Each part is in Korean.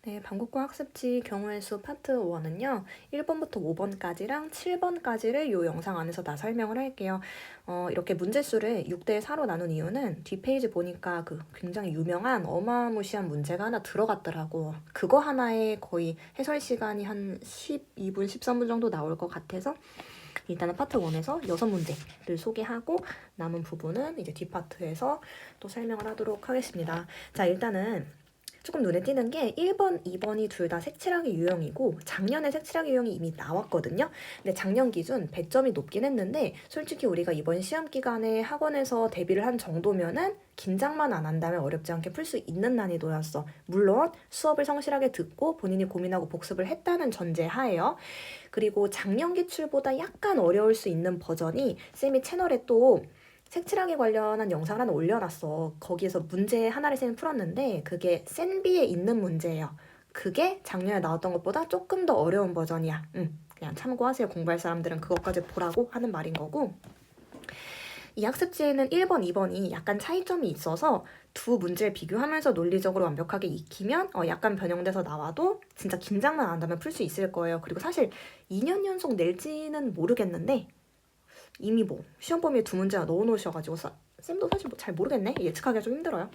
네, 반국어 학습지 경우의 수 파트 1은요. 1번부터 5번까지랑 7번까지를 이 영상 안에서 다 설명을 할게요. 이렇게 문제수를 6대 4로 나눈 이유는 뒷페이지 보니까 그 굉장히 유명한 어마무시한 문제가 하나 들어갔더라고. 그거 하나에 거의 해설 시간이 한 12분, 13분 정도 나올 것 같아서 일단은 파트 1에서 6문제를 소개하고 남은 부분은 이제 뒷파트에서 또 설명을 하도록 하겠습니다. 자, 일단은 조금 눈에 띄는 게 1번, 2번이 둘 다 색칠하기 유형이고 작년에 색칠하기 유형이 이미 나왔거든요. 근데 작년 기준 배점이 높긴 했는데 솔직히 우리가 이번 시험 기간에 학원에서 대비를 한 정도면은 긴장만 안 한다면 어렵지 않게 풀 수 있는 난이도였어. 물론 수업을 성실하게 듣고 본인이 고민하고 복습을 했다는 전제 하에요. 그리고 작년 기출보다 약간 어려울 수 있는 버전이 쌤이 채널에 또 색칠하기 관련한 영상을 하나 올려놨어. 거기에서 문제 하나를 쌤이 풀었는데 그게 센비에 있는 문제예요. 그게 작년에 나왔던 것보다 조금 더 어려운 버전이야. 그냥 참고하세요. 공부할 사람들은 그것까지 보라고 하는 말인 거고. 이 학습지에는 1번, 2번이 약간 차이점이 있어서 두 문제를 비교하면서 논리적으로 완벽하게 익히면 약간 변형돼서 나와도 진짜 긴장만 안 한다면 풀 수 있을 거예요. 그리고 사실 2년 연속 낼지는 모르겠는데 이미 뭐 시험 범위에 두 문제나 넣어놓으셔가지고 쌤도 사실 뭐 잘 모르겠네. 예측하기가 좀 힘들어요.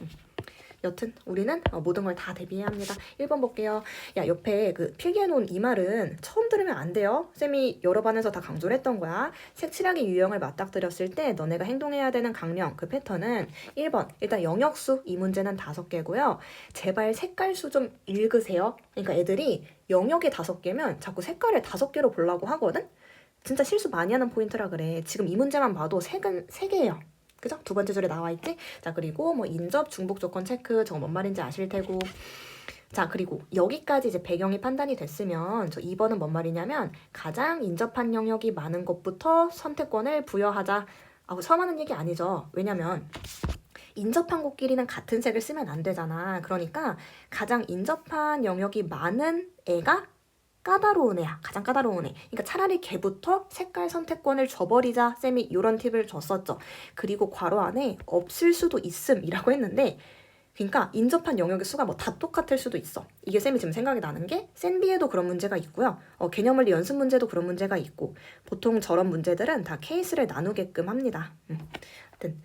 여튼 우리는 모든 걸 다 대비해야 합니다. 1번 볼게요. 야, 옆에 그 필기해놓은 이 말은 처음 들으면 안 돼요. 쌤이 여러 반에서 다 강조를 했던 거야. 색칠하기 유형을 맞닥뜨렸을 때 너네가 행동해야 되는 강령, 그 패턴은 1번 일단 영역수 이 문제는 5개고요. 제발 색깔수 좀 읽으세요. 그러니까 애들이 영역이 5개면 자꾸 색깔을 5개로 보려고 하거든. 진짜 실수 많이 하는 포인트라 그래. 지금 이 문제만 봐도 색은 3개예요. 그죠? 두 번째 줄에 나와 있지? 자, 그리고 뭐 인접, 중복 조건 체크, 저거 뭔 말인지 아실 테고. 자, 그리고 여기까지 이제 배경이 판단이 됐으면 저 2번은 뭔 말이냐면 가장 인접한 영역이 많은 것부터 선택권을 부여하자. 처음 하는 얘기 아니죠. 왜냐면 인접한 곳끼리는 같은 색을 쓰면 안 되잖아. 그러니까 가장 인접한 영역이 많은 애가 까다로운 애야. 가장 까다로운 애. 그러니까 차라리 걔부터 색깔 선택권을 줘버리자. 쌤이 이런 팁을 줬었죠. 그리고 괄호 안에 없을 수도 있음이라고 했는데 그러니까 인접한 영역의 수가 뭐 다 똑같을 수도 있어. 이게 쌤이 지금 생각이 나는 게 센비에도 그런 문제가 있고요. 개념원리 연습 문제도 그런 문제가 있고 보통 저런 문제들은 다 케이스를 나누게끔 합니다. 하여튼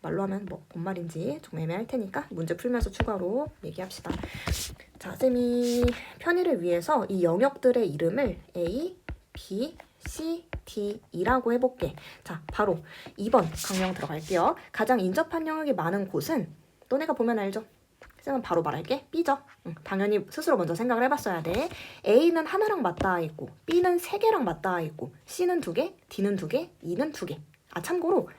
말로 하면 뭐 뭔 말인지 좀 애매할 테니까 문제 풀면서 추가로 얘기합시다. 자, 쌤이 편의를 위해서 이 영역들의 이름을 A, B, C, D, E라고 해볼게. 자, 바로 2번 강령 들어갈게요. 가장 인접한 영역이 많은 곳은 너네가 보면 알죠? 쌤은 바로 말할게. B죠. 당연히 스스로 먼저 생각을 해봤어야 돼. A는 하나랑 맞닿아 있고 B는 3개랑 맞닿아 있고 C는 2개, D는 2개, E는 2개. 참고로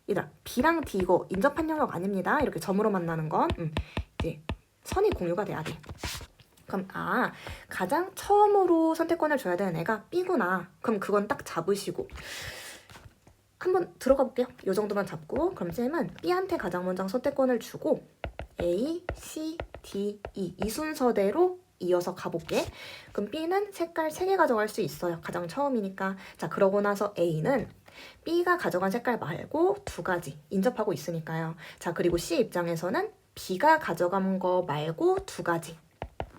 얘들아, B랑 D 이거 인접한 영역 아닙니다. 이렇게 점으로 만나는 건 이제 선이 공유가 돼야 돼. 그럼 가장 처음으로 선택권을 줘야 되는 애가 B구나. 그럼 그건 딱 잡으시고 한번 들어가 볼게요. 이 정도만 잡고 그럼 쌤은 B한테 가장 먼저 선택권을 주고 A, C, D, E 이 순서대로 이어서 가볼게. 그럼 B는 색깔 3개 가져갈 수 있어요. 가장 처음이니까. 자, 그러고 나서 A는 B가 가져간 색깔 말고 2가지 인접하고 있으니까요. 자, 그리고 C 입장에서는 B가 가져간 거 말고 2가지.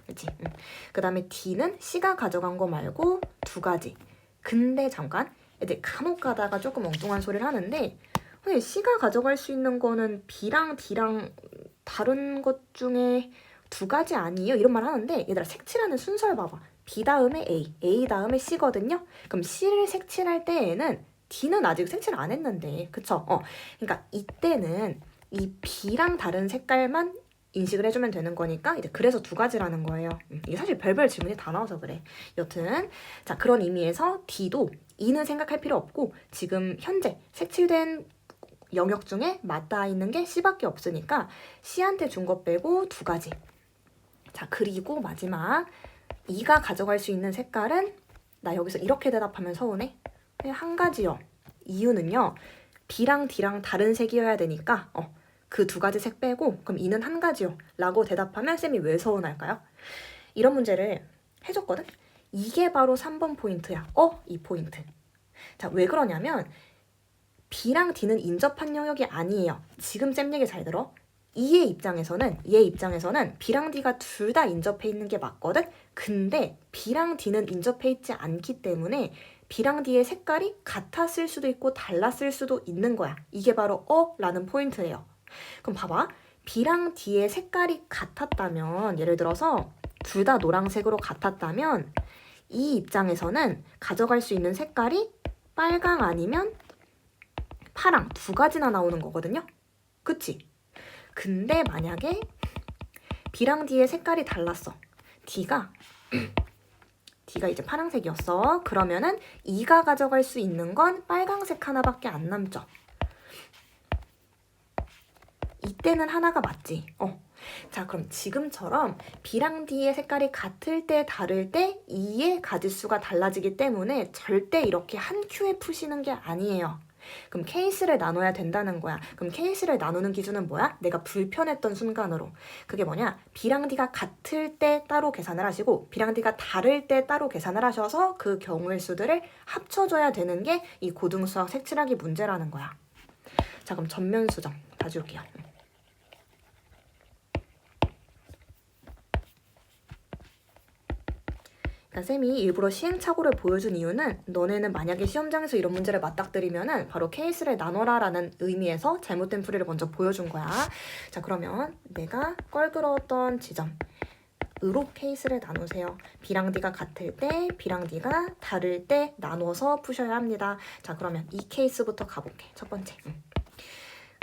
그치? 그 다음에 D는 C가 가져간 거 말고 2가지. 근데 잠깐 이제 간혹 가다가 조금 엉뚱한 소리를 하는데 C가 가져갈 수 있는 거는 B랑 D랑 다른 것 중에 2가지 아니에요? 이런 말 하는데 얘들아 색칠하는 순서를 봐봐. B 다음에 A, A 다음에 C거든요? 그럼 C를 색칠할 때에는 D는 아직 색칠 안 했는데 그쵸? 그러니까 이때는 이 B랑 다른 색깔만 인식을 해주면 되는 거니까 이제 그래서 2가지라는 거예요. 이게 사실 별별 질문이 다 나와서 그래. 여튼 자 그런 의미에서 D도 E는 생각할 필요 없고 지금 현재 색칠된 영역 중에 맞닿아 있는 게 C밖에 없으니까 C한테 준 것 빼고 2가지. 자 그리고 마지막 E가 가져갈 수 있는 색깔은 나 여기서 이렇게 대답하면 서운해? 그냥 한 가지요. 이유는요. B랑 D랑 다른 색이어야 되니까 그 2가지 색 빼고 그럼 E는 한 가지요 라고 대답하면 쌤이 왜 서운할까요? 이런 문제를 해줬거든? 이게 바로 3번 포인트야. 이 포인트. 자, 왜 그러냐면 B랑 D는 인접한 영역이 아니에요. 지금 쌤 얘기 잘 들어. 얘 입장에서는 B랑 D가 둘 다 인접해 있는 게 맞거든? 근데 B랑 D는 인접해 있지 않기 때문에 B랑 D의 색깔이 같았을 수도 있고 달랐을 수도 있는 거야. 이게 바로 라는 포인트예요. 그럼 봐봐. B랑 D의 색깔이 같았다면, 예를 들어서 둘 다 노란색으로 같았다면 이 입장에서는 가져갈 수 있는 색깔이 빨강 아니면 파랑 두 가지나 나오는 거거든요. 그치? 근데 만약에 B랑 D의 색깔이 달랐어. D가 이제 파란색이었어. 그러면은 E가 가져갈 수 있는 건 빨강색 하나밖에 안 남죠. 이때는 하나가 맞지. 자, 그럼 지금처럼 B랑 D의 색깔이 같을 때 다를 때 E의 가짓수가 달라지기 때문에 절대 이렇게 한 큐에 푸시는 게 아니에요. 그럼 케이스를 나눠야 된다는 거야. 그럼 케이스를 나누는 기준은 뭐야? 내가 불편했던 순간으로. 그게 뭐냐? B랑 D가 같을 때 따로 계산을 하시고 B랑 D가 다를 때 따로 계산을 하셔서 그 경우의 수들을 합쳐줘야 되는 게 이 고등수학 색칠하기 문제라는 거야. 자, 그럼 전면 수정 봐줄게요. 쌤이 일부러 시행착오를 보여준 이유는 너네는 만약에 시험장에서 이런 문제를 맞닥뜨리면은 바로 케이스를 나눠라 라는 의미에서 잘못된 풀이를 먼저 보여준 거야. 자, 그러면 내가 껄끄러웠던 지점 으로 케이스를 나누세요. B랑 D가 같을 때, B랑 D가 다를 때 나눠서 푸셔야 합니다. 자, 그러면 이 케이스부터 가볼게. 첫 번째.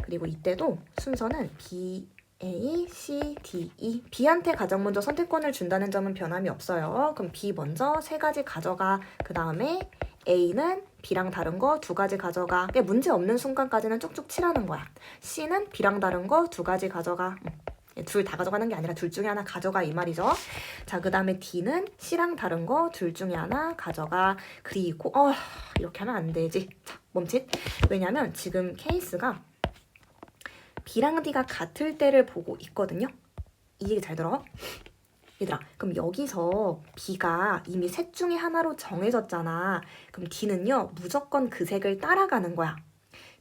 그리고 이때도 순서는 B, A, C, D, E. B한테 가장 먼저 선택권을 준다는 점은 변함이 없어요. 그럼 B 먼저 세 가지 가져가. 그 다음에 A는 B랑 다른 거 두 가지 가져가. 문제 없는 순간까지는 쭉쭉 칠하는 거야. C는 B랑 다른 거 두 가지 가져가. 둘 다 가져가는 게 아니라 둘 중에 하나 가져가 이 말이죠. 자, 그 다음에 D는 C랑 다른 거 둘 중에 하나 가져가. 그리고 이렇게 하면 안 되지. 자, 멈칫. 왜냐면 지금 케이스가 B랑 D가 같을 때를 보고 있거든요. 이 얘기 잘 들어. 얘들아, 그럼 여기서 B가 이미 색 중에 하나로 정해졌잖아. 그럼 D는요, 무조건 그 색을 따라가는 거야.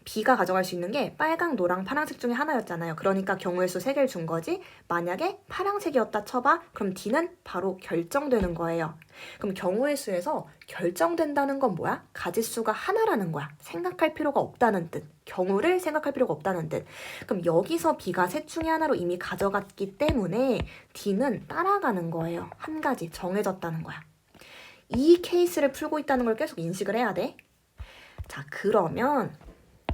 B가 가져갈 수 있는 게 빨강, 노랑, 파란색 중에 하나였잖아요. 그러니까 경우의 수 3개를 준 거지. 만약에 파란색이었다 쳐봐. 그럼 D는 바로 결정되는 거예요. 그럼 경우의 수에서 결정된다는 건 뭐야? 가짓수가 하나라는 거야. 생각할 필요가 없다는 뜻. 경우를 생각할 필요가 없다는 뜻. 그럼 여기서 B가 셋 중에 하나로 이미 가져갔기 때문에 D는 따라가는 거예요. 한 가지 정해졌다는 거야. 이 케이스를 풀고 있다는 걸 계속 인식을 해야 돼. 자, 그러면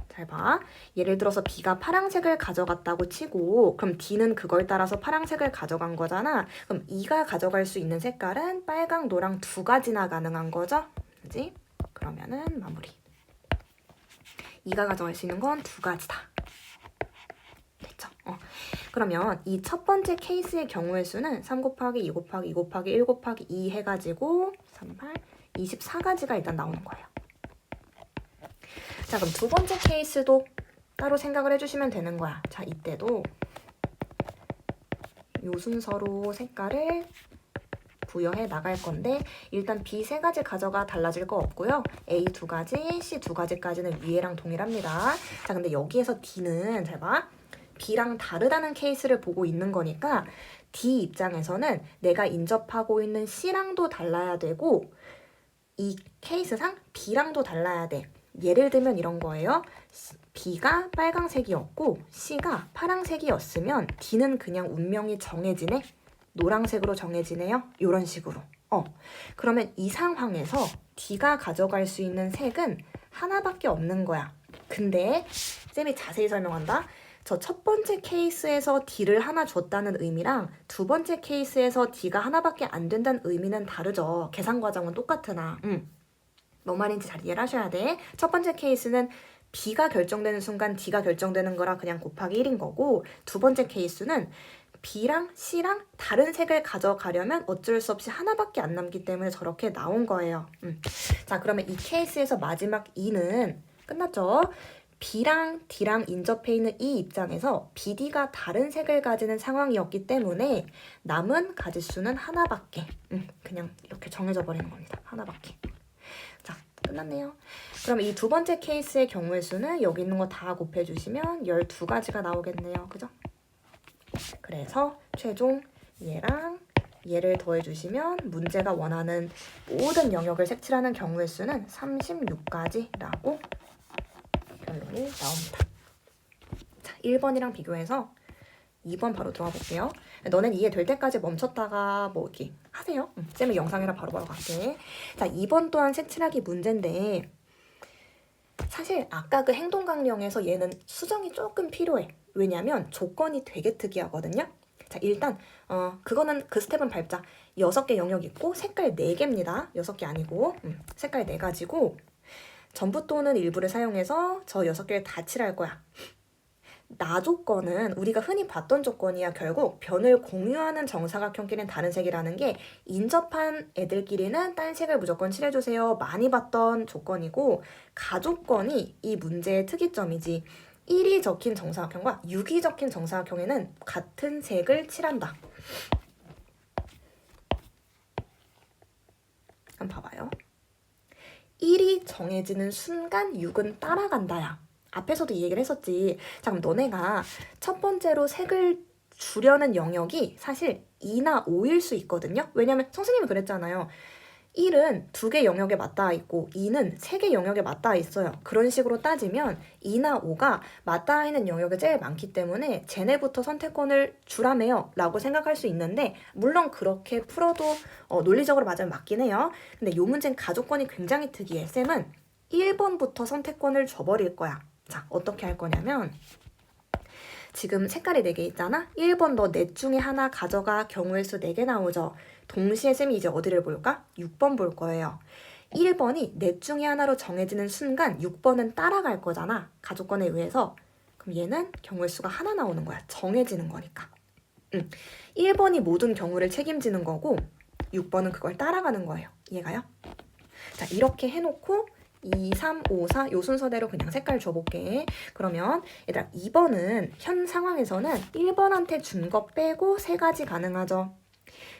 잘 봐. 예를 들어서 B가 파란색을 가져갔다고 치고 그럼 D는 그걸 따라서 파란색을 가져간 거잖아. 그럼 E가 가져갈 수 있는 색깔은 빨강, 노랑 두 가지나 가능한 거죠? 그지? 그러면은 마무리. E가 가져갈 수 있는 건 두 가지다. 됐죠? 그러면 이 첫 번째 케이스의 경우의 수는 3 곱하기 2 곱하기 2 곱하기 1 곱하기 2 해가지고 38, 24가지가 일단 나오는 거예요. 자, 그럼 두 번째 케이스도 따로 생각을 해주시면 되는 거야. 자, 이때도 요 순서로 색깔을 부여해 나갈 건데 일단 B 3가지 가져가 달라질 거 없고요. A 2가지, C 2가지까지는 위에랑 동일합니다. 자, 근데 여기에서 D는 잘 봐. B랑 다르다는 케이스를 보고 있는 거니까 D 입장에서는 내가 인접하고 있는 C랑도 달라야 되고 이 케이스상 B랑도 달라야 돼. 예를 들면 이런 거예요. B가 빨강색이었고 C가 파랑색이었으면 D는 그냥 운명이 정해지네? 노란색으로 정해지네요? 이런 식으로. 그러면 이 상황에서 D가 가져갈 수 있는 색은 하나밖에 없는 거야. 근데 쌤이 자세히 설명한다. 저 첫 번째 케이스에서 D를 하나 줬다는 의미랑 두 번째 케이스에서 D가 하나밖에 안 된다는 의미는 다르죠. 계산 과정은 똑같으나. 뭔 말인지 잘 이해를 하셔야 돼. 첫 번째 케이스는 B가 결정되는 순간 D가 결정되는 거라 그냥 곱하기 1인 거고 두 번째 케이스는 B랑 C랑 다른 색을 가져가려면 어쩔 수 없이 하나밖에 안 남기 때문에 저렇게 나온 거예요. 자, 그러면 이 케이스에서 마지막 2는 끝났죠? B랑 D랑 인접해 있는 이 입장에서 BD가 다른 색을 가지는 상황이었기 때문에 남은 가짓수는 하나밖에. 그냥 이렇게 정해져 버리는 겁니다. 하나밖에. 자, 끝났네요. 그럼 이 두 번째 케이스의 경우의 수는 여기 있는 거 다 곱해주시면 12가지가 나오겠네요. 그죠? 그래서 최종 얘랑 얘를 더해주시면 문제가 원하는 모든 영역을 색칠하는 경우의 수는 36가지라고 결론이 나옵니다. 자, 1번이랑 비교해서 2번 바로 들어가 볼게요. 너는 이해될 때까지 멈췄다가 뭐 이렇게 하세요. 쌤의 영상이라 바로바로 갈게. 자, 2번 또한 색칠하기 문제인데 사실 아까 그 행동강령에서 얘는 수정이 조금 필요해. 왜냐면 조건이 되게 특이하거든요. 자, 일단 그거는 그 스텝은 밟자. 6개 영역 있고 색깔 4개입니다. 6개 아니고 색깔 4가지고 전부 또는 일부를 사용해서 저 6개를 다 칠할 거야. 나 조건은 우리가 흔히 봤던 조건이야. 결국 변을 공유하는 정사각형끼리는 다른 색이라는 게 인접한 애들끼리는 딴 색을 무조건 칠해주세요. 많이 봤던 조건이고 가조건이 이 문제의 특이점이지. 1이 적힌 정사각형과 6이 적힌 정사각형에는 같은 색을 칠한다. 한번 봐봐요. 1이 정해지는 순간 6은 따라간다야. 앞에서도 이 얘기를 했었지. 자, 그럼 너네가 첫 번째로 색을 주려는 영역이 사실 2나 5일 수 있거든요. 왜냐면 선생님이 그랬잖아요. 1은 2개 영역에 맞닿아 있고 2는 3개 영역에 맞닿아 있어요. 그런 식으로 따지면 2나 5가 맞닿아 있는 영역이 제일 많기 때문에 쟤네부터 선택권을 주라며요 라고 생각할 수 있는데 물론 그렇게 풀어도 논리적으로 맞으면 맞긴 해요. 근데 이 문제는 가조건이 굉장히 특이해. 쌤은 1번부터 선택권을 줘버릴 거야. 자, 어떻게 할 거냐면 지금 색깔이 4개 있잖아? 1번 너 넷 중에 하나 가져가 경우의 수 4개 나오죠? 동시에 쌤이 이제 어디를 볼까? 6번 볼 거예요. 1번이 넷 중에 하나로 정해지는 순간 6번은 따라갈 거잖아. 가조건에 의해서. 그럼 얘는 경우의 수가 하나 나오는 거야. 정해지는 거니까. 1번이 모든 경우를 책임지는 거고 6번은 그걸 따라가는 거예요. 이해가요? 자, 이렇게 해놓고 2, 3, 5, 4 요 순서대로 그냥 색깔 줘볼게. 그러면 얘들아 2번은 현 상황에서는 1번한테 준 거 빼고 3가지 가능하죠.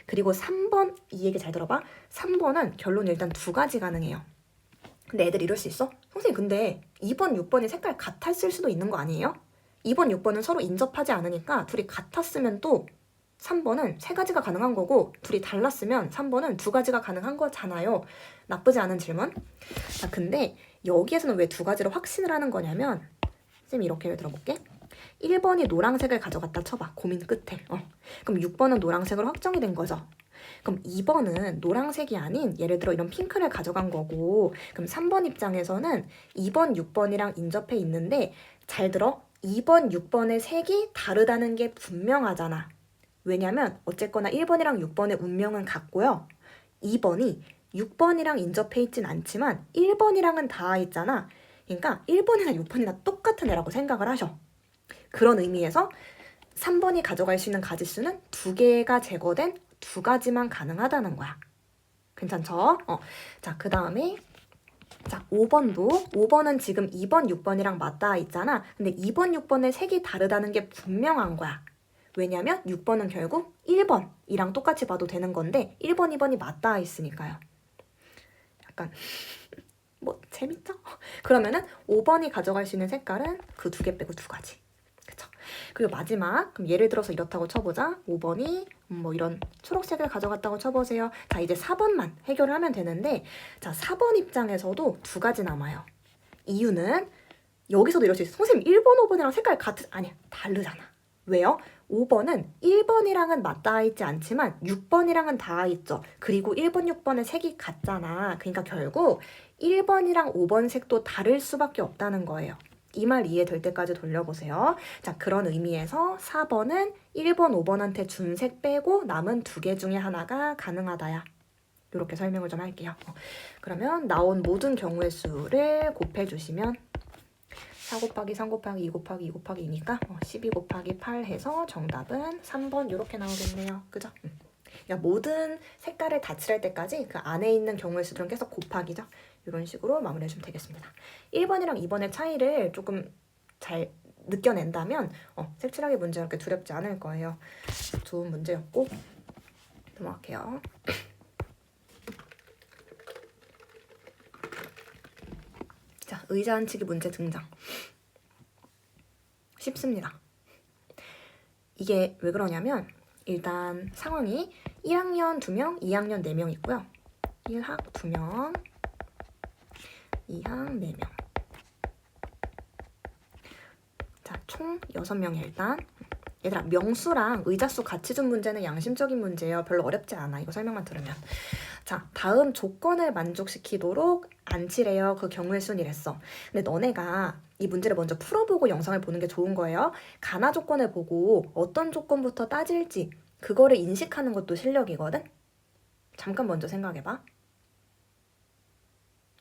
그리고 3번 이 얘기 잘 들어봐. 3번은 결론 일단 2가지 가능해요. 근데 애들 이럴 수 있어? 선생님 근데 2번, 6번이 색깔 같았을 수도 있는 거 아니에요? 2번, 6번은 서로 인접하지 않으니까 둘이 같았으면 또 3번은 3가지가 가능한 거고 둘이 달랐으면 3번은 2가지가 가능한 거잖아요. 나쁘지 않은 질문. 자, 근데 여기에서는 왜 2가지로 확신을 하는 거냐면 쌤이 이렇게 예를 들어볼게. 1번이 노란색을 가져갔다 쳐봐. 고민 끝에. 그럼 6번은 노란색으로 확정이 된 거죠. 그럼 2번은 노란색이 아닌 예를 들어 이런 핑크를 가져간 거고 그럼 3번 입장에서는 2번, 6번이랑 인접해 있는데 잘 들어. 2번, 6번의 색이 다르다는 게 분명하잖아. 왜냐면 어쨌거나 1번이랑 6번의 운명은 같고요. 2번이 6번이랑 인접해 있진 않지만 1번이랑은 닿아 있잖아. 그러니까 1번이나 6번이나 똑같은 애라고 생각을 하셔. 그런 의미에서 3번이 가져갈 수 있는 가지수는 2개가 제거된 2가지만 가능하다는 거야. 괜찮죠? 자, 그 다음에 자, 5번은 지금 2번, 6번이랑 맞닿아 있잖아. 근데 2번, 6번의 색이 다르다는 게 분명한 거야. 왜냐면 6번은 결국 1번이랑 똑같이 봐도 되는 건데 1번, 2번이 맞닿아 있으니까요. 약간 뭐 재밌죠? 그러면은 5번이 가져갈 수 있는 색깔은 그 2개 빼고 2가지. 그쵸? 그리고 마지막 그럼 예를 들어서 이렇다고 쳐보자. 5번이 뭐 이런 초록색을 가져갔다고 쳐보세요. 자, 이제 4번만 해결을 하면 되는데 자, 4번 입장에서도 2가지 남아요. 이유는 여기서도 이럴 수 있어. 선생님 1번, 5번이랑 색깔 같은 아니야. 다르잖아. 왜요? 5번은 1번이랑은 맞닿아 있지 않지만 6번이랑은 닿아 있죠. 그리고 1번, 6번의 색이 같잖아. 그러니까 결국 1번이랑 5번 색도 다를 수밖에 없다는 거예요. 이 말 이해될 때까지 돌려보세요. 자, 그런 의미에서 4번은 1번, 5번한테 준 색 빼고 남은 2개 중에 하나가 가능하다야. 이렇게 설명을 좀 할게요. 그러면 나온 모든 경우의 수를 곱해주시면 4 곱하기 3 곱하기 2 곱하기 2 곱하기 2니까 12 곱하기 8 해서 정답은 3번 이렇게 나오겠네요. 그죠? 그러니까 모든 색깔을 다 칠할 때까지 그 안에 있는 경우의 수들은 계속 곱하기죠. 이런 식으로 마무리해주면 되겠습니다. 1번이랑 2번의 차이를 조금 잘 느껴낸다면 색칠하기 문제 그렇게 두렵지 않을 거예요. 좋은 문제였고 넘어갈게요. 자, 의자 앉히기 문제 등장. 쉽습니다. 이게 왜 그러냐면 일단 상황이 1학년 2명, 2학년 4명 있고요. 1학 2명, 2학 4명. 자, 총 6명이야 일단. 얘들아, 명수랑 의자수 같이 준 문제는 양심적인 문제예요. 별로 어렵지 않아. 이거 설명만 들으면. 자, 다음 조건을 만족시키도록 안치래요. 그 경우의 순이랬어. 근데 너네가 이 문제를 먼저 풀어보고 영상을 보는 게 좋은 거예요. 가나 조건을 보고 어떤 조건부터 따질지 그거를 인식하는 것도 실력이거든. 잠깐 먼저 생각해봐.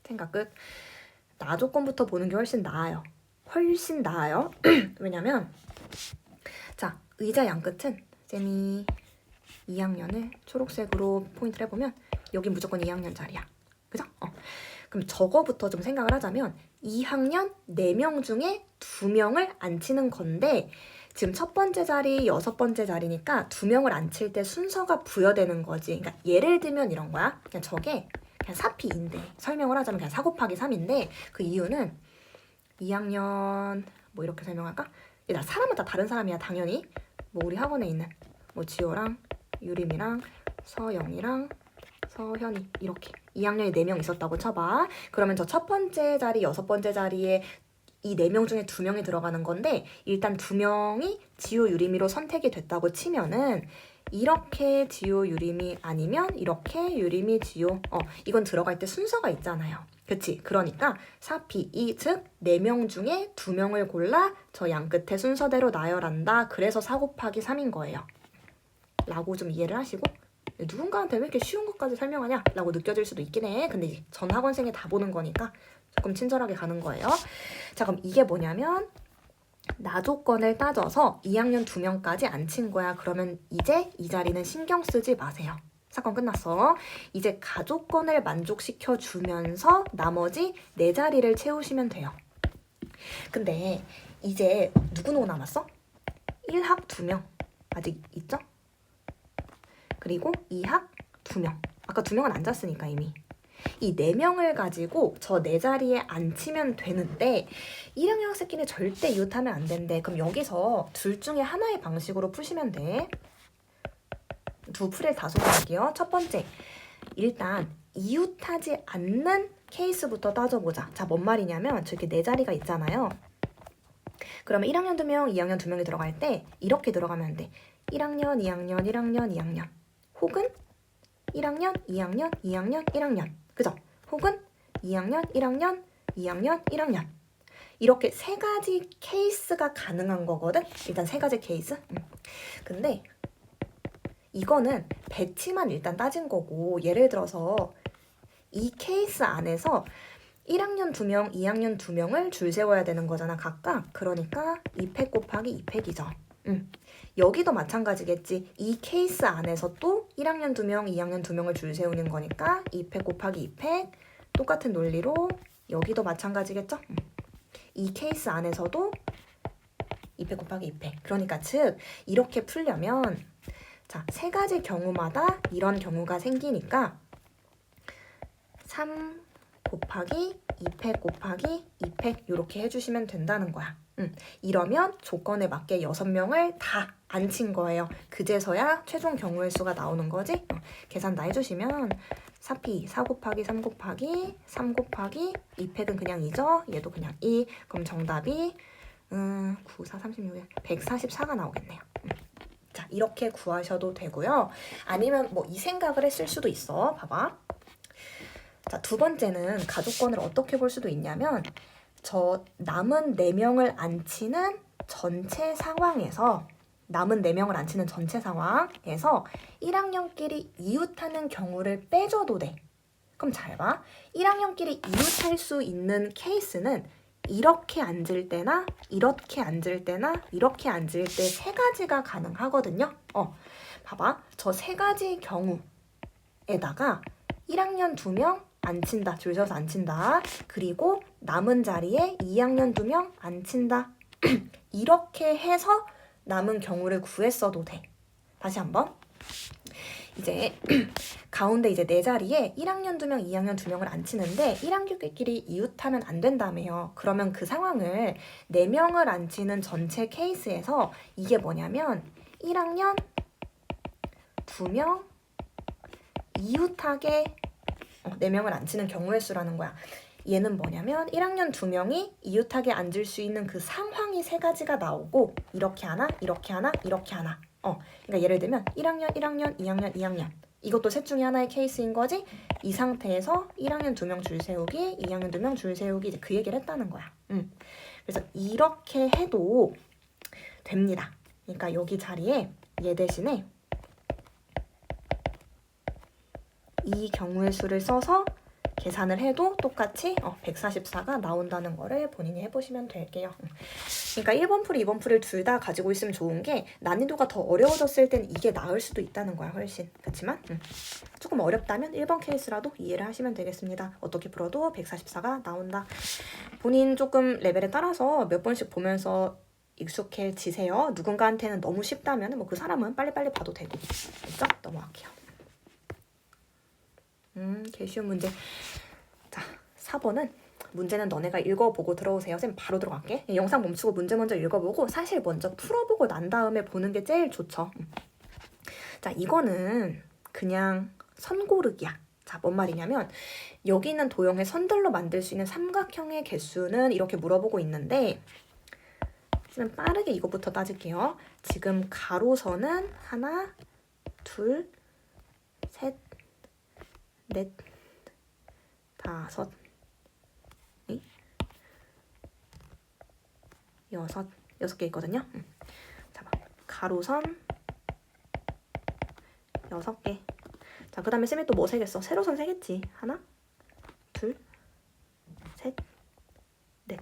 생각 끝. 나 조건부터 보는 게 훨씬 나아요. 훨씬 나아요. 왜냐면 자, 의자 양끝은 쌤이 2학년을 초록색으로 포인트를 해보면 여긴 무조건 2학년 자리야. 그죠? 그럼 저거부터 좀 생각을 하자면 2학년 4명 중에 2명을 앉히는 건데 지금 첫 번째 자리, 6번째 자리니까 2명을 앉힐 때 순서가 부여되는 거지. 그러니까 예를 들면 이런 거야. 그냥 저게 그냥 사피인데 설명을 하자면 그냥 4 곱하기 3인데 그 이유는 2학년 뭐 이렇게 설명할까? 나 사람은 다 다른 사람이야 당연히. 뭐 우리 학원에 있는 뭐 지호랑 유림이랑 서영이랑 서현이 이렇게 2학년에 4명 있었다고 쳐봐. 그러면 저 첫 번째 자리, 6번째 자리에 이 4명 중에 2명이 들어가는 건데 일단 2명이 지호, 유림이로 선택이 됐다고 치면은 이렇게 지호, 유림이 아니면 이렇게 유림이, 지호 이건 들어갈 때 순서가 있잖아요. 그치? 그러니까 4P2 즉 4명 중에 2명을 골라 저 양끝에 순서대로 나열한다. 그래서 4 곱하기 3인 거예요. 라고 좀 이해를 하시고 누군가한테 왜 이렇게 쉬운 것까지 설명하냐? 라고 느껴질 수도 있긴 해. 근데 이제 전 학원생이 다 보는 거니까 조금 친절하게 가는 거예요. 자, 그럼 이게 뭐냐면 나 조건을 따져서 2학년 2명까지 앉힌 거야. 그러면 이제 이 자리는 신경 쓰지 마세요. 사건 끝났어. 이제 가조건을 만족시켜 주면서 나머지 4자리를 채우시면 돼요. 근데 이제 누구 남았어? 1학 2명 아직 있죠? 그리고 2학 2명. 아까 2명은 앉았으니까 이미. 이 4명을 가지고 저 4자리에 앉히면 되는데 1학년 학생끼리 절대 이웃하면 안 된대. 그럼 여기서 둘 중에 하나의 방식으로 푸시면 돼. 두 풀을 다 소개할게요. 첫 번째, 일단 이웃하지 않는 케이스부터 따져보자. 자, 뭔 말이냐면 저렇게 4자리가 있잖아요. 그러면 1학년 2명, 2학년 2명이 들어갈 때 이렇게 들어가면 안 돼. 1학년, 2학년, 1학년, 2학년. 혹은 1학년, 2학년, 2학년, 1학년. 그죠? 혹은 2학년, 1학년, 2학년, 1학년. 이렇게 3가지 케이스가 가능한 거거든? 일단 3가지 케이스. 근데 이거는 배치만 일단 따진 거고 예를 들어서 이 케이스 안에서 1학년 2명, 2학년 2명을 줄 세워야 되는 거잖아 각각. 그러니까 2팩 곱하기 2팩이죠. 여기도 마찬가지겠지. 이 케이스 안에서 또 1학년 2명, 2학년 2명을 줄 세우는 거니까 2팩 곱하기 2팩. 똑같은 논리로 여기도 마찬가지겠죠? 이 케이스 안에서도 2팩 곱하기 2팩. 그러니까 즉 이렇게 풀려면 자, 3가지 경우마다 이런 경우가 생기니까 3 곱하기 2팩 곱하기 2팩 이렇게 해주시면 된다는 거야. 이러면 조건에 맞게 6명을 다 앉힌 거예요. 그제서야 최종 경우의 수가 나오는 거지. 계산 다 해주시면 4P 4 곱하기 3 곱하기 3 곱하기 2팩은 그냥 2죠. 얘도 그냥 2. 그럼 정답이 9, 4, 36, 144가 나오겠네요. 자, 이렇게 구하셔도 되고요. 아니면 뭐 이 생각을 했을 수도 있어. 봐봐. 자, 두 번째는 가족권을 어떻게 볼 수도 있냐면 저 남은 4명을 앉히는 전체 상황에서 남은 4명을 앉히는 전체 상황에서 1학년끼리 이웃하는 경우를 빼줘도 돼. 그럼 잘 봐. 1학년끼리 이웃할 수 있는 케이스는 이렇게 앉을 때나 이렇게 앉을 때나 이렇게 앉을 때 3가지가 가능하거든요. 봐봐. 저 3가지 경우에다가 1학년 2명 앉힌다. 줄 서서 앉힌다. 그리고 남은 자리에 2학년 2명 앉힌다. 이렇게 해서 남은 경우를 구했어도 돼. 다시 한번. 이제 가운데 이제 4자리에 1학년 2명, 2학년 2명을 앉히는데 1학년끼리 이웃하면 안 된다며요. 그러면 그 상황을 4명을 앉히는 전체 케이스에서 이게 뭐냐면 1학년 2명 이웃하게 4명을 앉히는 경우의 수라는 거야. 얘는 뭐냐면 1학년 2명이 이웃하게 앉을 수 있는 그 상황이 3가지가 나오고 이렇게 하나, 이렇게 하나, 이렇게 하나. 그러니까 예를 들면 1학년, 1학년, 2학년, 2학년. 이것도 셋 중에 하나의 케이스인 거지. 이 상태에서 1학년 2명 줄 세우기, 2학년 2명 줄 세우기 이제 그 얘기를 했다는 거야. 그래서 이렇게 해도 됩니다. 그러니까 여기 자리에 얘 대신에 이 경우의 수를 써서 계산을 해도 똑같이 144가 나온다는 거를 본인이 해보시면 될게요. 그러니까 1번 풀이, 2번 풀이를 둘 다 가지고 있으면 좋은 게 난이도가 더 어려워졌을 땐 이게 나을 수도 있다는 거야, 훨씬. 그렇지만 조금 어렵다면 1번 케이스라도 이해를 하시면 되겠습니다. 어떻게 풀어도 144가 나온다. 본인 조금 레벨에 따라서 몇 번씩 보면서 익숙해지세요. 누군가한테는 너무 쉽다면 뭐 그 사람은 빨리빨리 봐도 되고. 됐죠? 넘어갈게요. 개 쉬운 문제. 자, 4번은 문제는 너네가 읽어보고 들어오세요. 쌤 바로 들어갈게. 영상 멈추고 문제 먼저 읽어보고 사실 먼저 풀어보고 난 다음에 보는 게 제일 좋죠. 자, 이거는 그냥 선 고르기야. 자, 뭔 말이냐면 여기 있는 도형의 선들로 만들 수 있는 삼각형의 개수는 이렇게 물어보고 있는데 쌤 빠르게 이거부터 따질게요. 지금 가로선은 하나, 둘, 셋, 넷, 다섯, 여섯 개 있거든요. 자, 가로선 6개. 자, 그 다음에 쌤이 또 뭐 세겠어? 세로선 세겠지. 하나, 둘, 셋, 넷.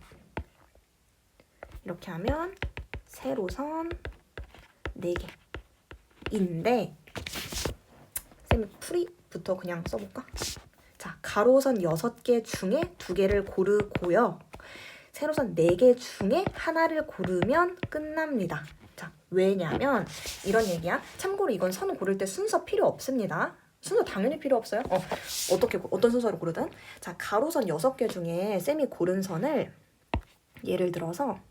이렇게 하면 세로선 4개인데 쌤이 풀이부터 그냥 써볼까? 자, 가로선 6개 중에 2개를 고르고요. 세로선 4개 중에 하나를 고르면 끝납니다. 자, 왜냐면 이런 얘기야. 참고로 이건 선 고를 때 순서 필요 없습니다. 순서 당연히 필요 없어요. 어떤 순서로 고르든. 자, 가로선 6개 중에 쌤이 고른 선을 예를 들어서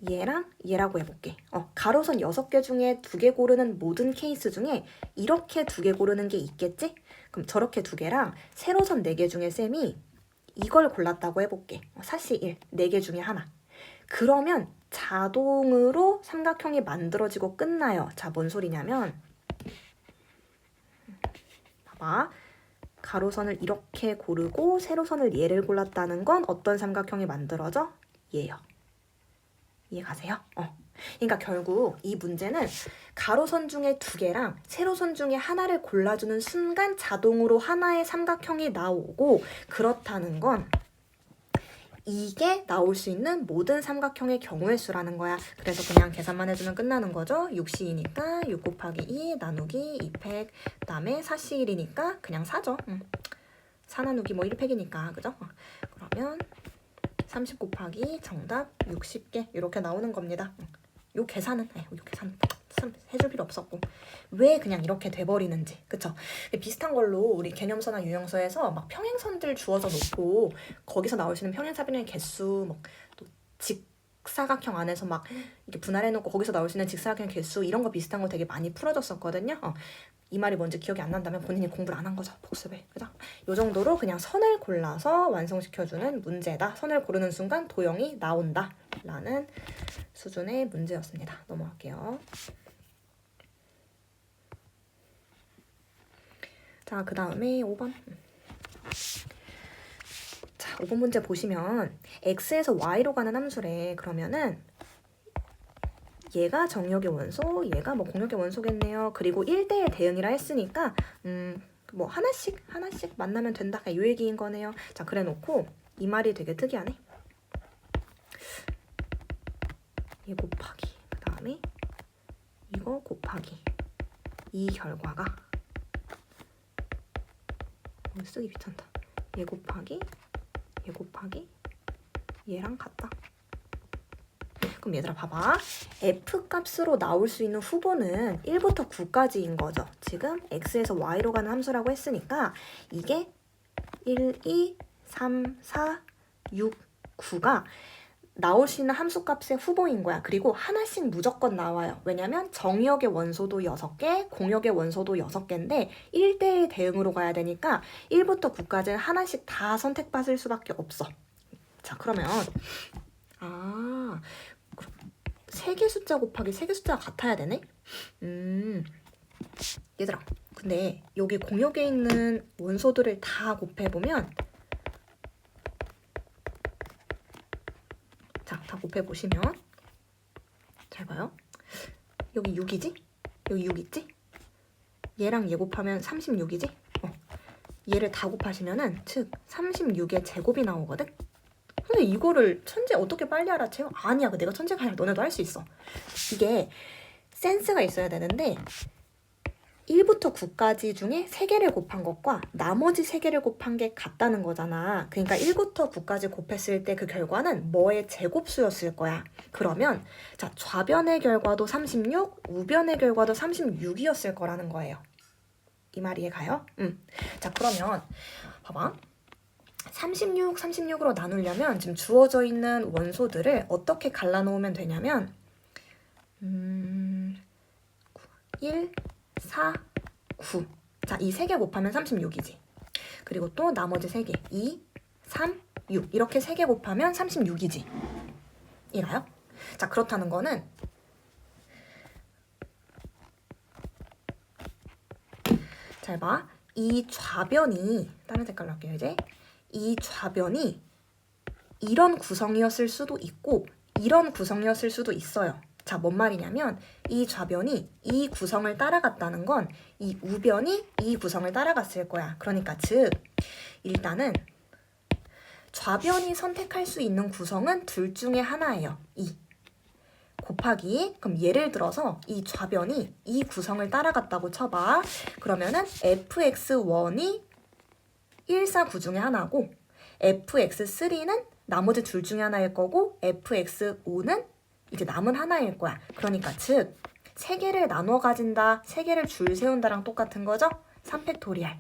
얘랑 얘라고 해볼게. 가로선 6개 중에 2개 고르는 모든 케이스 중에 이렇게 2개 고르는 게 있겠지? 그럼 저렇게 2개랑 세로선 4개 중에 쌤이 이걸 골랐다고 해볼게. 사시 1, 4개 중에 하나. 그러면 자동으로 삼각형이 만들어지고 끝나요. 자, 뭔 소리냐면 봐봐. 가로선을 이렇게 고르고 세로선을 얘를 골랐다는 건 어떤 삼각형이 만들어져? 얘요. 이해 가세요? 그러니까 결국 이 문제는 가로선 중에 2개랑 세로선 중에 하나를 골라주는 순간 자동으로 하나의 삼각형이 나오고 그렇다는 건 이게 나올 수 있는 모든 삼각형의 경우의 수라는 거야. 그래서 그냥 계산만 해주면 끝나는 거죠. 6C2니까 6 곱하기 2 나누기 2팩 그 다음에 4C1이니까 그냥 4죠. 4 나누기 뭐 1팩이니까 그죠? 그러면 30 곱하기 정답 60개 이렇게 나오는 겁니다. 요 계산은 요 계산 해줄 필요 없었고 왜 그냥 이렇게 돼버리는지 그쵸? 비슷한 걸로 우리 개념서나 유형서에서 막 평행선들 주어져 놓고 거기서 나올 수 있는 평행사변의 개수 막 또 직사각형 안에서 막 이렇게 분할해 놓고 거기서 나올 수 있는 직사각형 개수 이런 거 비슷한 거 되게 많이 풀어줬었거든요. 이 말이 뭔지 기억이 안 난다면 본인이 공부를 안 한 거죠. 복습을. 그죠? 이 정도로 그냥 선을 골라서 완성시켜주는 문제다. 선을 고르는 순간 도형이 나온다. 라는 수준의 문제였습니다. 넘어갈게요. 자, 그 다음에 5번. 자, 5번 문제 보시면 x에서 y로 가는 함수래. 그러면은 얘가 정역의 원소, 얘가 뭐 공역의 원소겠네요. 그리고 1대1 대응이라 했으니까 뭐 하나씩 만나면 된다. 이 얘기인 거네요. 자, 그래 놓고 이 말이 되게 특이하네. 얘 곱하기 그 다음에 이거 곱하기 이 결과가 쓰기 귀찮다. 얘 곱하기 얘랑 같다. 그럼 얘들아 봐봐. f값으로 나올 수 있는 후보는 1부터 9까지인 거죠. 지금 x에서 y로 가는 함수라고 했으니까 이게 1, 2, 3, 4, 6, 9가 나올 수 있는 함수값의 후보인 거야. 그리고 하나씩 무조건 나와요. 왜냐면 정의역의 원소도 6개, 공역의 원소도 6개인데 1대1 대응으로 가야 되니까 1부터 9까지는 하나씩 다 선택받을 수밖에 없어. 자, 그러면 그럼 3개 숫자 곱하기 3개 숫자가 같아야 되네? 얘들아, 근데 여기 공역에 있는 원소들을 다 곱해보면 자, 다 곱해보시면 잘 봐요. 여기 6이지? 여기 6 있지? 얘랑 얘 곱하면 36이지? 얘를 다 곱하시면은 즉 36의 제곱이 나오거든? 근데 이거를 천재 어떻게 빨리 알아채요? 아니야, 내가 천재가 아니라 너네도 할 수 있어. 이게 센스가 있어야 되는데 1부터 9까지 중에 3개를 곱한 것과 나머지 3개를 곱한 게 같다는 거잖아. 그러니까 1부터 9까지 곱했을 때 그 결과는 뭐의 제곱수였을 거야. 그러면 자, 좌변의 결과도 36, 우변의 결과도 36이었을 거라는 거예요. 이 말 이해가요? 자, 그러면 봐봐. 36, 36으로 나누려면 지금 주어져 있는 원소들을 어떻게 갈라놓으면 되냐면 1, 4, 9. 자, 이 3개 곱하면 36이지. 그리고 또 나머지 3개. 2, 3, 6. 이렇게 3개 곱하면 36이지. 이가요? 자, 그렇다는 거는 잘 봐. 이 좌변이 다른 색깔로 할게요, 이제. 이 좌변이 이런 구성이었을 수도 있고 이런 구성이었을 수도 있어요. 자, 뭔 말이냐면 이 좌변이 이 구성을 따라갔다는 건 이 우변이 이 구성을 따라갔을 거야. 그러니까 즉 일단은 좌변이 선택할 수 있는 구성은 둘 중에 하나예요. 2 곱하기 그럼 예를 들어서 이 좌변이 이 구성을 따라갔다고 쳐봐. 그러면은 fx1이 1, 4, 9 중에 하나고 fx3는 나머지 둘 중에 하나일 거고 fx5는 이제 남은 하나일 거야. 그러니까 즉 3개를 나눠 가진다, 3개를 줄 세운다랑 똑같은 거죠? 3팩토리얼.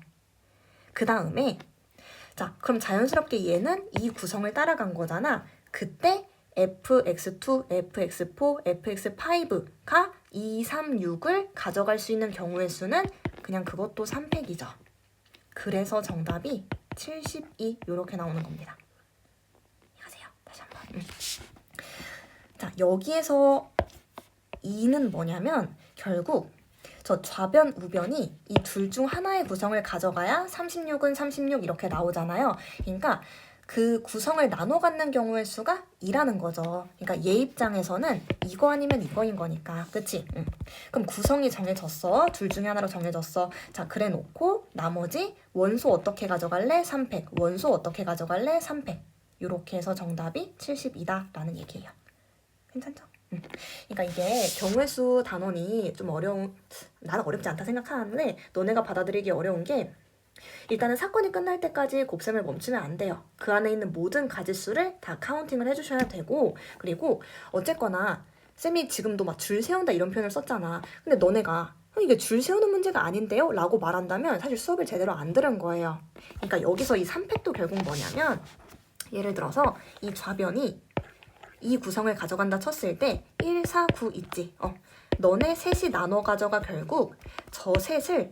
그 다음에 자, 그럼 자연스럽게 얘는 이 구성을 따라간 거잖아. 그때 fx2, fx4, fx5가 2, 3, 6을 가져갈 수 있는 경우의 수는 그냥 그것도 3팩이죠. 그래서 정답이 72 이렇게 나오는 겁니다. 가세요. 다시 한번. 자, 여기에서 2는 뭐냐면 결국 저 좌변, 우변이 이 둘 중 하나의 구성을 가져가야 36은 36 이렇게 나오잖아요. 그러니까 그 구성을 나눠 갖는 경우의 수가 2라는 거죠. 그러니까 얘 입장에서는 이거 아니면 이거인 거니까. 그치? 그럼 구성이 정해졌어. 둘 중에 하나로 정해졌어. 자, 그래 놓고 나머지 원소 어떻게 가져갈래? 3팩. 원소 어떻게 가져갈래? 3팩. 이렇게 해서 정답이 72다라는 얘기예요. 괜찮죠? 그러니까 이게 경우의 수 단원이 좀 나는 어렵지 않다 생각하는데 너네가 받아들이기 어려운 게 일단은 사건이 끝날 때까지 곱셈을 멈추면 안 돼요. 그 안에 있는 모든 가지수를 다 카운팅을 해주셔야 되고 그리고 어쨌거나 쌤이 지금도 막 줄 세운다 이런 표현을 썼잖아. 근데 너네가 이게 줄 세우는 문제가 아닌데요? 라고 말한다면 사실 수업을 제대로 안 들은 거예요. 그러니까 여기서 이 3팩도 결국 뭐냐면 예를 들어서 이 좌변이 이 구성을 가져간다 쳤을 때 1, 4, 9 있지? 너네 셋이 나눠 가져가 결국 저 셋을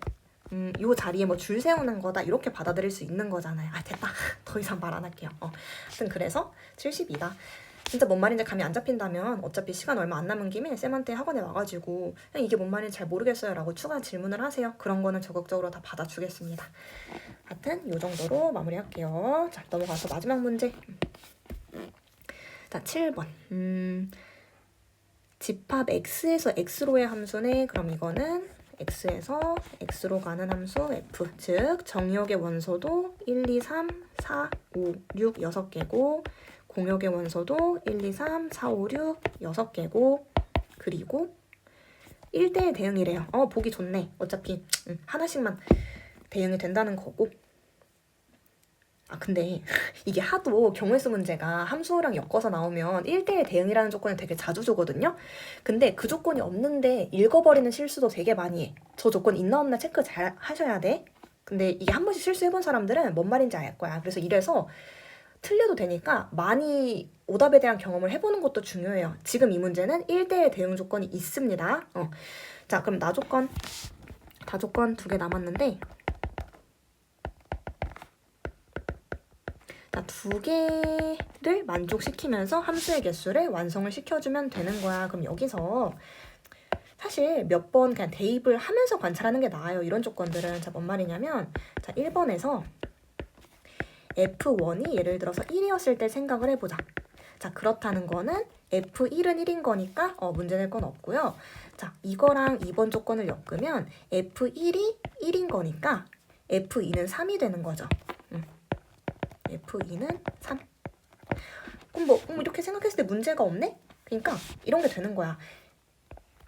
요 자리에 뭐 줄 세우는 거다 이렇게 받아들일 수 있는 거잖아요. 아, 됐다. 더 이상 말 안 할게요. 하여튼 그래서 72다. 진짜 뭔 말인지 감이 안 잡힌다면 어차피 시간 얼마 안 남은 김에 쌤한테 학원에 와가지고 그냥 이게 뭔 말인지 잘 모르겠어요 라고 추가 질문을 하세요. 그런 거는 적극적으로 다 받아주겠습니다. 하여튼 요 정도로 마무리할게요. 자, 넘어가서 마지막 문제. 자, 7번. 집합 x에서 x로의 함수네. 그럼 이거는 x에서 x로 가는 함수 f. 즉 정역의 원소도 1, 2, 3, 4, 5, 6, 6개고 공역의 원소도 1, 2, 3, 4, 5, 6, 6개고 그리고 1대1 대응이래요. 보기 좋네. 어차피 하나씩만 대응이 된다는 거고. 아, 근데 이게 하도 경우의 수 문제가 함수랑 엮어서 나오면 1대1 대응이라는 조건을 되게 자주 주거든요. 근데 그 조건이 없는데 읽어버리는 실수도 되게 많이 해. 저 조건 있나 없나 체크 잘 하셔야 돼. 근데 이게 한 번씩 실수해본 사람들은 뭔 말인지 알 거야. 그래서 이래서 틀려도 되니까 많이 오답에 대한 경험을 해보는 것도 중요해요. 지금 이 문제는 1대1 대응 조건이 있습니다. 자, 그럼 나조건, 다조건 2개 남았는데, 자, 2개를 만족시키면서 함수의 개수를 완성을 시켜주면 되는 거야. 그럼 여기서 사실 몇 번 그냥 대입을 하면서 관찰하는 게 나아요. 이런 조건들은. 자, 뭔 말이냐면, 자, 1번에서 F1이 예를 들어서 1이었을 때 생각을 해보자. 자, 그렇다는 거는 F1은 1인 거니까 문제 낼 건 없고요. 자, 이거랑 2번 조건을 엮으면 F1이 1인 거니까 F2는 3이 되는 거죠. F2는 3. 그럼 뭐 이렇게 생각했을 때 문제가 없네? 그러니까 이런 게 되는 거야.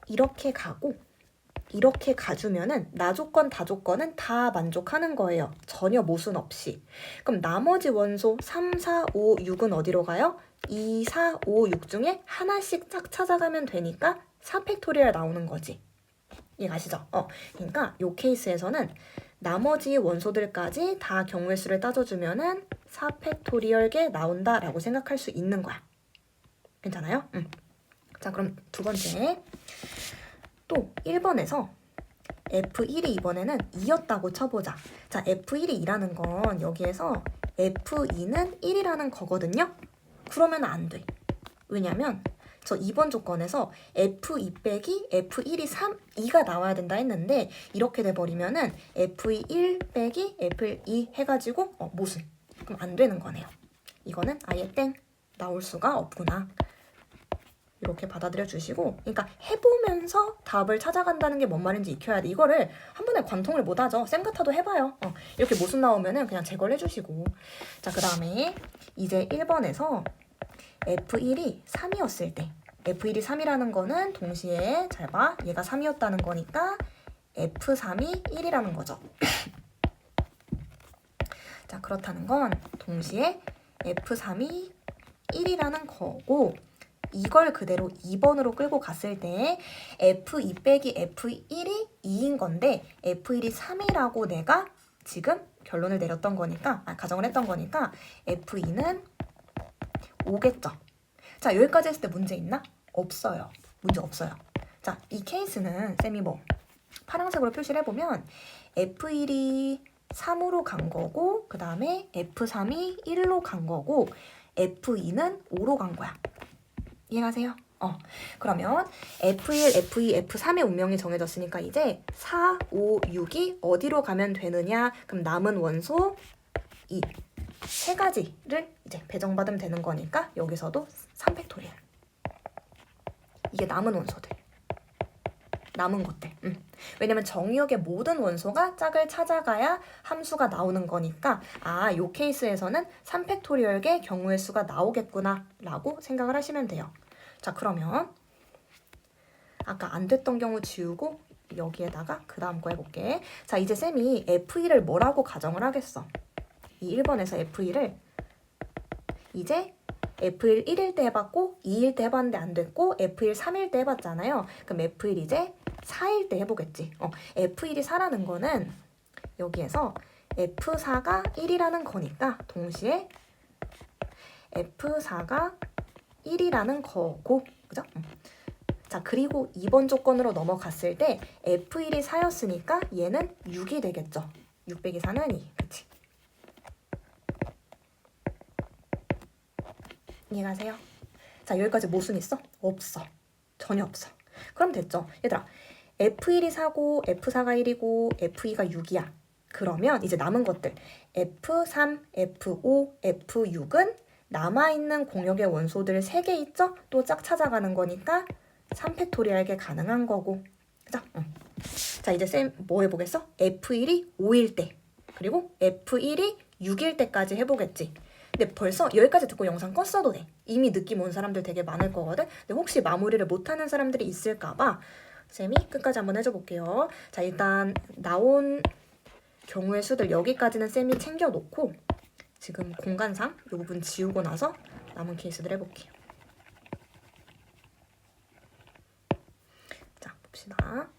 이렇게 가고 이렇게 가주면은 나조건, 다조건은 다 만족하는 거예요. 전혀 모순 없이. 그럼 나머지 원소 3, 4, 5, 6은 어디로 가요? 2, 4, 5, 6 중에 하나씩 쫙 찾아가면 되니까 4팩토리얼 나오는 거지. 이해가시죠? 그러니까 이 케이스에서는 나머지 원소들까지 다 경우의 수를 따져주면은 4팩토리얼게 나온다라고 생각할 수 있는 거야. 괜찮아요? 자, 그럼 두 번째. 또 1번에서 F1이 이번에는 2였다고 쳐보자. 자, F1이 2라는 건 여기에서 F2는 1이라는 거거든요? 그러면 안 돼. 왜냐면 저 2번 조건에서 F2 빼기 F1이 2가 나와야 된다 했는데 이렇게 돼버리면은 F2 1 빼기 F2 해가지고 모순. 그럼 안 되는 거네요. 이거는 아예 땡. 나올 수가 없구나. 이렇게 받아들여 주시고, 그러니까 해보면서 답을 찾아간다는 게 뭔 말인지 익혀야 돼. 이거를 한 번에 관통을 못 하죠. 쌤 같아도 해봐요. 이렇게 모순 나오면은 그냥 제거를 해주시고. 자, 그 다음에 이제 1번에서 F1이 3이었을 때, F1이 3이라는 거는 동시에 잘 봐. 얘가 3이었다는 거니까 F3이 1이라는 거죠. 자, 그렇다는 건 동시에 F3이 1이라는 거고, 이걸 그대로 2번으로 끌고 갔을 때 F2 빼기 F1이 2인 건데 F1이 3이라고 내가 지금 결론을 내렸던 거니까, 가정을 했던 거니까 F2는 5겠죠. 자, 여기까지 했을 때 문제 있나? 없어요. 문제 없어요. 자, 이 케이스는 쌤이 파란색으로 표시를 해보면 F1이 3으로 간 거고, 그 다음에 F3이 1로 간 거고, F2는 5로 간 거야. 이해가세요? 그러면 F1, F2, F3의 운명이 정해졌으니까 이제 4, 5, 6이 어디로 가면 되느냐? 그럼 남은 원소 2. 세 가지를 이제 배정받으면 되는 거니까 여기서도 3팩토리얼. 이게 남은 원소들. 남은 것들. 왜냐면 정의역의 모든 원소가 짝을 찾아가야 함수가 나오는 거니까 요 케이스에서는 3팩토리얼의 경우의 수가 나오겠구나 라고 생각을 하시면 돼요. 자, 그러면 아까 안 됐던 경우 지우고 여기에다가 그 다음 거 해볼게. 자, 이제 쌤이 F1을 뭐라고 가정을 하겠어? 이 1번에서 F1을 이제 F1 1일 때 해봤고 2일 때 해봤는데 안 됐고 F1 3일 때 해봤잖아요. 그럼 F1 이제 4일 때 해보겠지. F1이 4라는 거는 여기에서 F4가 1이라는 거니까 동시에 F4가 1이라는 거고, 그죠? 자, 그리고 2번 조건으로 넘어갔을 때 F1이 4였으니까 얘는 6이 되겠죠. 6 빼기 4는 2. 그치? 이해가세요? 자, 여기까지 모순 있어? 없어. 전혀 없어. 그럼 됐죠? 얘들아, F1이 4고 F4가 1이고 F2가 6이야. 그러면 이제 남은 것들 F3, F5, F6은 남아있는 공역의 원소들 3개 있죠? 또 짝 찾아가는 거니까 3팩토리얼게 가능한 거고. 그죠? 자, 이제 쌤 뭐 해보겠어? F1이 5일 때 그리고 F1이 6일 때까지 해보겠지. 근데 벌써 여기까지 듣고 영상 껐어도 돼. 이미 느낌 온 사람들 되게 많을 거거든. 근데 혹시 마무리를 못하는 사람들이 있을까봐 쌤이 끝까지 한번 해줘볼게요. 자, 일단 나온 경우의 수들 여기까지는 쌤이 챙겨놓고 지금 공간상 이 부분 지우고 나서 남은 케이스들 해볼게요. 자, 봅시다.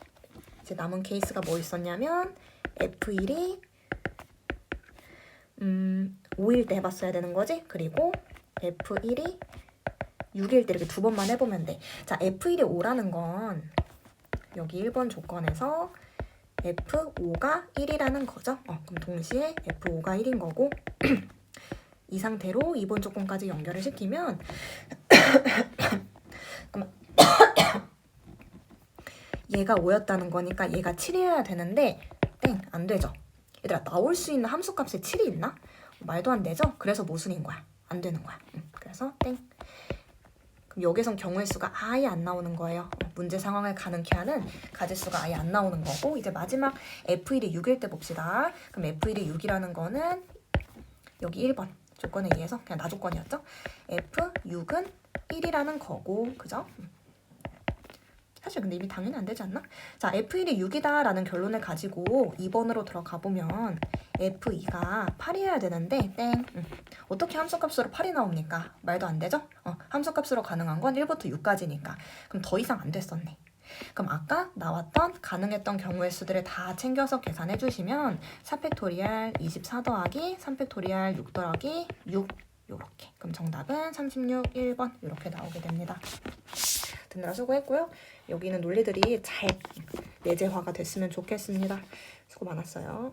이제 남은 케이스가 뭐 있었냐면 F1이 5일 때 해봤어야 되는 거지? 그리고 F1이 6일 때 이렇게 두 번만 해보면 돼. 자, F1이 5라는 건 여기 1번 조건에서 F5가 1이라는 거죠. 그럼 동시에 F5가 1인 거고 이 상태로 2번 조건까지 연결을 시키면 얘가 5였다는 거니까 얘가 7이어야 되는데 땡! 안 되죠. 얘들아, 나올 수 있는 함수값에 7이 있나? 말도 안 되죠? 그래서 모순인 거야. 안 되는 거야. 그래서 땡! 그럼 여기선 경우의 수가 아예 안 나오는 거예요. 문제 상황을 가능케 하는 가짓수가 아예 안 나오는 거고 이제 마지막 F1이 6일 때 봅시다. 그럼 F1이 6이라는 거는 여기 1번 조건에 의해서 그냥 나조건이었죠? F6은 1이라는 거고 그죠? 사실 근데 이미 당연히 안 되지 않나? 자, F1이 6이다 라는 결론을 가지고 2번으로 들어가 보면 F2가 8이어야 되는데 땡! 어떻게 함수값으로 8이 나옵니까? 말도 안 되죠? 함수값으로 가능한 건 1부터 6까지니까 그럼 더 이상 안 됐었네. 그럼 아까 나왔던 가능했던 경우의 수들을 다 챙겨서 계산해 주시면 4팩토리알 24 더하기 3팩토리알 6 더하기 6 요렇게. 그럼 정답은 36, 1번 이렇게 나오게 됩니다. 듣느라 수고했고요. 여기는 논리들이 잘 내재화가 됐으면 좋겠습니다. 수고 많았어요.